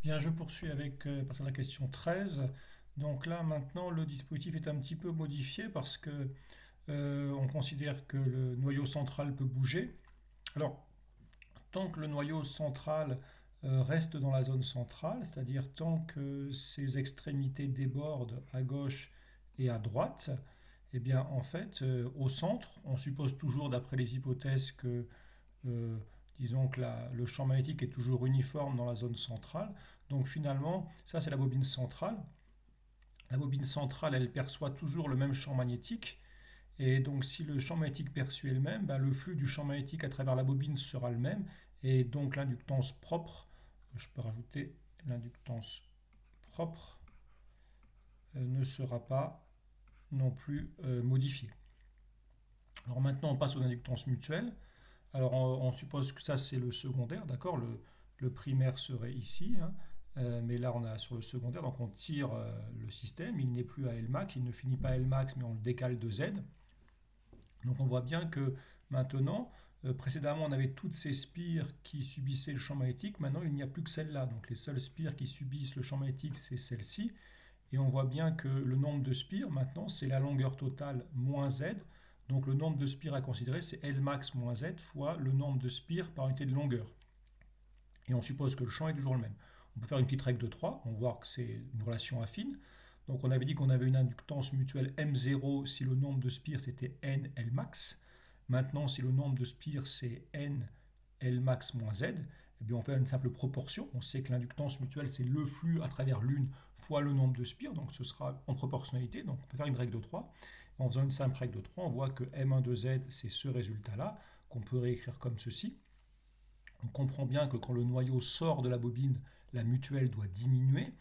Bien, je poursuis avec à partir de la question 13. Donc là, maintenant, le dispositif est un petit peu modifié parce que on considère que le noyau central peut bouger. Alors, tant que le noyau central reste dans la zone centrale, c'est-à-dire tant que ses extrémités débordent à gauche et à droite, eh bien, en fait, au centre, on suppose toujours, d'après les hypothèses, que euh, disons que le champ magnétique est toujours uniforme dans la zone centrale. Donc finalement, ça c'est la bobine centrale. La bobine centrale, elle perçoit toujours le même champ magnétique. Et donc si le champ magnétique perçu est le même, ben, le flux du champ magnétique à travers la bobine sera le même. Et donc l'inductance propre, je peux rajouter l'inductance propre, ne sera pas non plus modifiée. Alors maintenant on passe aux inductances mutuelles. Alors on suppose que ça c'est le secondaire, d'accord, le primaire serait ici, hein, mais là on a sur le secondaire, donc on tire le système, il n'est plus à Lmax, il ne finit pas à Lmax, mais on le décale de Z. Donc on voit bien que maintenant, précédemment on avait toutes ces spires qui subissaient le champ magnétique, maintenant il n'y a plus que celle-là, donc les seules spires qui subissent le champ magnétique c'est celle-ci, et on voit bien que le nombre de spires maintenant c'est la longueur totale moins Z, donc le nombre de spires à considérer c'est Lmax moins Z fois le nombre de spires par unité de longueur. Et on suppose que le champ est toujours le même. On peut faire une petite règle de 3, on voit que c'est une relation affine. Donc on avait dit qu'on avait une inductance mutuelle M0 si le nombre de spires c'était N Lmax. Maintenant, si le nombre de spires c'est N Lmax moins Z, eh bien on fait une simple proportion. On sait que l'inductance mutuelle c'est le flux à travers l'une fois le nombre de spires, donc ce sera en proportionnalité. Donc on peut faire une règle de 3. En faisant une simple règle de 3, on voit que M1 de Z c'est ce résultat-là, qu'on peut réécrire comme ceci. On comprend bien que quand le noyau sort de la bobine, la mutuelle doit diminuer.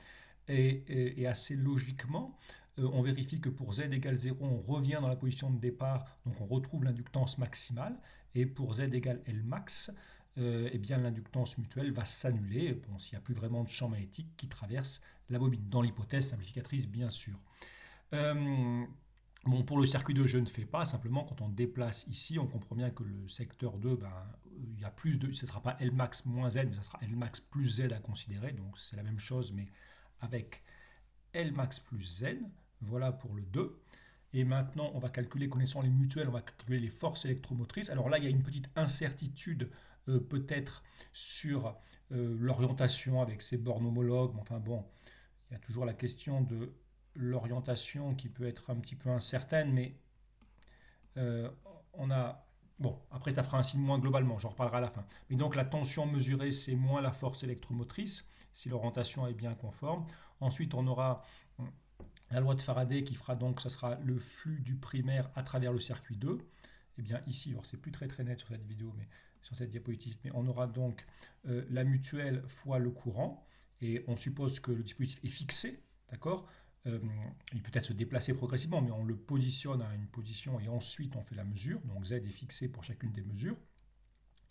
Et assez logiquement, on vérifie que pour z égale 0, on revient dans la position de départ, donc on retrouve l'inductance maximale. Et pour z égale Lmax, eh bien l'inductance mutuelle va s'annuler bon, s'il n'y a plus vraiment de champ magnétique qui traverse la bobine, dans l'hypothèse simplificatrice bien sûr. Euh, Bon, pour le circuit 2, je ne fais pas. Simplement, quand on déplace ici, on comprend bien que le secteur 2, ben, il y a plus de. Ce ne sera pas Lmax moins Z, mais ce sera Lmax plus Z à considérer. Donc, c'est la même chose, mais avec Lmax plus Z. Voilà pour le 2. Et maintenant, on va calculer, connaissant les mutuelles, on va calculer les forces électromotrices. Alors là, il y a une petite incertitude peut-être sur l'orientation avec ces bornes homologues. Enfin bon, il y a toujours la question de l'orientation qui peut être un petit peu incertaine, mais euh, on a. Bon, après ça fera un signe moins globalement, j'en reparlerai à la fin. Mais donc la tension mesurée, c'est moins la force électromotrice, si l'orientation est bien conforme. Ensuite, on aura la loi de Faraday qui fera donc, ça sera le flux du primaire à travers le circuit 2. Et bien ici, alors c'est plus très net sur cette vidéo, mais sur cette diapositive, mais on aura donc la mutuelle fois le courant, et on suppose que le dispositif est fixé, d'accord. Il peut être se déplacer progressivement, mais on le positionne à une position et ensuite on fait la mesure. Donc Z est fixé pour chacune des mesures.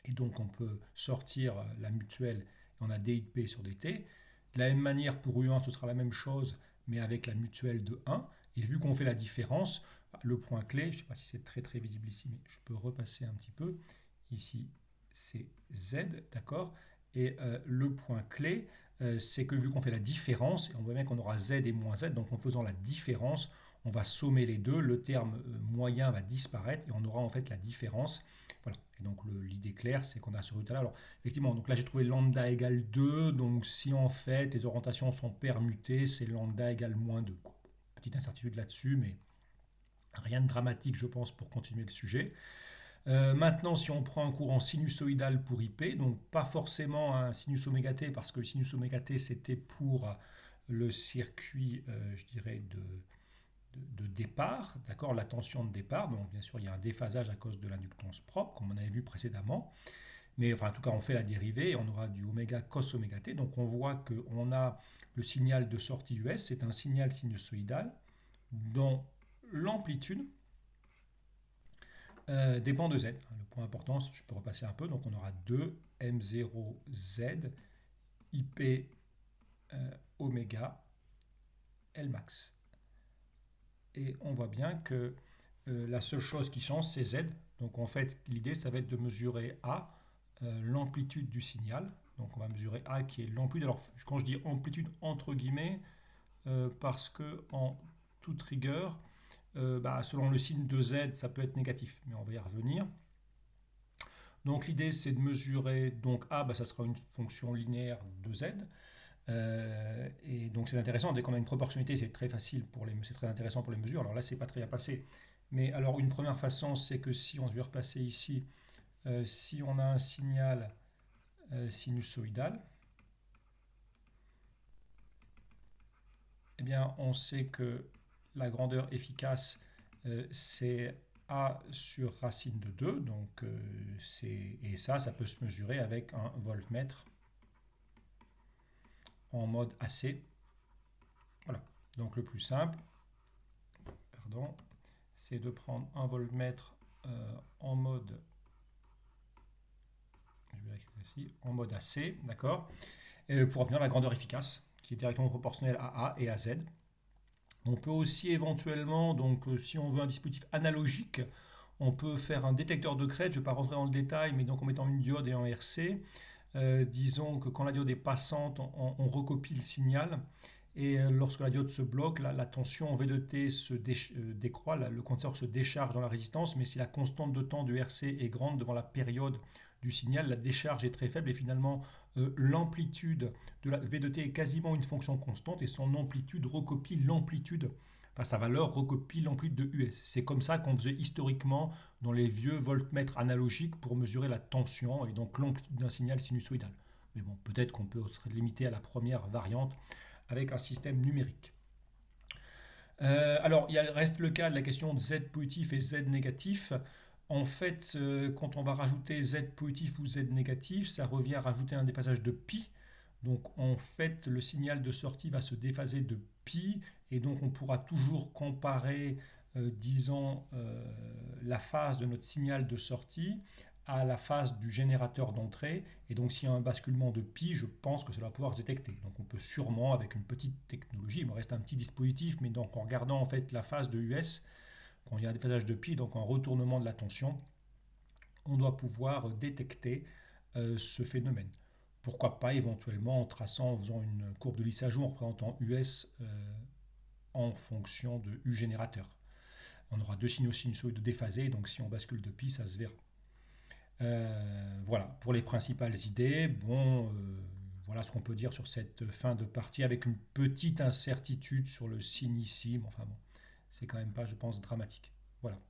Et donc on peut sortir la mutuelle et on a DIP sur DT. De la même manière pour U1, ce sera la même chose, mais avec la mutuelle de 1. Et vu qu'on fait la différence, le point clé, je ne sais pas si c'est très visible ici, mais je peux repasser un petit peu. Ici, c'est Z, d'accord. Et le point clé, c'est que vu qu'on fait la différence, et on voit bien qu'on aura Z et moins Z, donc en faisant la différence, on va sommer les deux, le terme moyen va disparaître et on aura en fait la différence. Voilà. Et donc l'idée claire, c'est qu'on a ce résultat-là. Alors effectivement, donc là j'ai trouvé lambda égale 2, donc si en fait les orientations sont permutées, c'est lambda égale moins 2. Quoi. Petite incertitude là-dessus, mais rien de dramatique je pense pour continuer le sujet. Maintenant, si on prend un courant sinusoïdal pour IP, donc pas forcément un sinus oméga t, parce que le sinus oméga t c'était pour le circuit, je dirais, de départ, d'accord, la tension de départ. Donc bien sûr, il y a un déphasage à cause de l'inductance propre, comme on avait vu précédemment. Mais enfin, en tout cas, on fait la dérivée et on aura du oméga cos oméga t. Donc on voit qu'on a le signal de sortie US, c'est un signal sinusoïdal dont l'amplitude dépend de Z. Le point important, je peux repasser un peu, donc on aura 2 M0Z IP oméga Lmax. Et on voit bien que la seule chose qui change, c'est Z. Donc en fait, l'idée, ça va être de mesurer A, l'amplitude du signal, Donc on va mesurer A qui est l'amplitude. Alors quand je dis amplitude entre guillemets, parce que en toute rigueur, selon le signe de Z, ça peut être négatif, mais on va y revenir. Donc l'idée c'est de mesurer, donc A, ça sera une fonction linéaire de Z. Et donc c'est intéressant, dès qu'on a une proportionnalité, c'est très facile c'est très intéressant pour les mesures. Alors là, c'est pas très bien passé. Mais alors une première façon, c'est que si on, je vais repasser ici, si on a un signal sinusoïdal, eh bien on sait que la grandeur efficace, c'est A sur racine de 2, donc et ça peut se mesurer avec un voltmètre en mode AC. Voilà, donc le plus simple, c'est de prendre un voltmètre en mode, je vais écrire ici, en mode AC, d'accord, pour obtenir la grandeur efficace, qui est directement proportionnelle à A et à Z. On peut aussi éventuellement, donc si on veut un dispositif analogique, on peut faire un détecteur de crête, je ne vais pas rentrer dans le détail, mais donc en mettant une diode et un RC, disons que quand la diode est passante, on recopie le signal, et lorsque la diode se bloque, la tension en V de T se décroît, le compteur se décharge dans la résistance, mais si la constante de temps du RC est grande devant la période du signal, la décharge est très faible et finalement l'amplitude de la V de T est quasiment une fonction constante et son amplitude recopie l'amplitude, sa valeur recopie l'amplitude de US. C'est comme ça qu'on faisait historiquement dans les vieux voltmètres analogiques pour mesurer la tension et donc l'amplitude d'un signal sinusoïdal. Mais bon, peut-être qu'on peut se limiter à la première variante avec un système numérique. Alors, il reste le cas de la question de Z positif et Z négatif. En fait, quand on va rajouter Z positif ou Z négatif, ça revient à rajouter un déphasage de pi. Donc en fait, le signal de sortie va se déphaser de pi, et donc on pourra toujours comparer, disons, la phase de notre signal de sortie à la phase du générateur d'entrée. Et donc s'il y a un basculement de pi, je pense que cela va pouvoir se détecter. Donc on peut sûrement, avec une petite technologie, il me reste un petit dispositif, mais donc en regardant en fait la phase de US, quand il y a un déphasage de pi, donc un retournement de la tension, on doit pouvoir détecter ce phénomène. Pourquoi pas éventuellement en faisant une courbe de lissage ou en représentant US en fonction de U générateur. On aura deux signaux sinusoïdes déphasés, donc si on bascule de pi, ça se verra. Voilà, pour les principales idées, voilà ce qu'on peut dire sur cette fin de partie, avec une petite incertitude sur le signe ici, mais enfin bon, c'est quand même pas, je pense, dramatique. Voilà.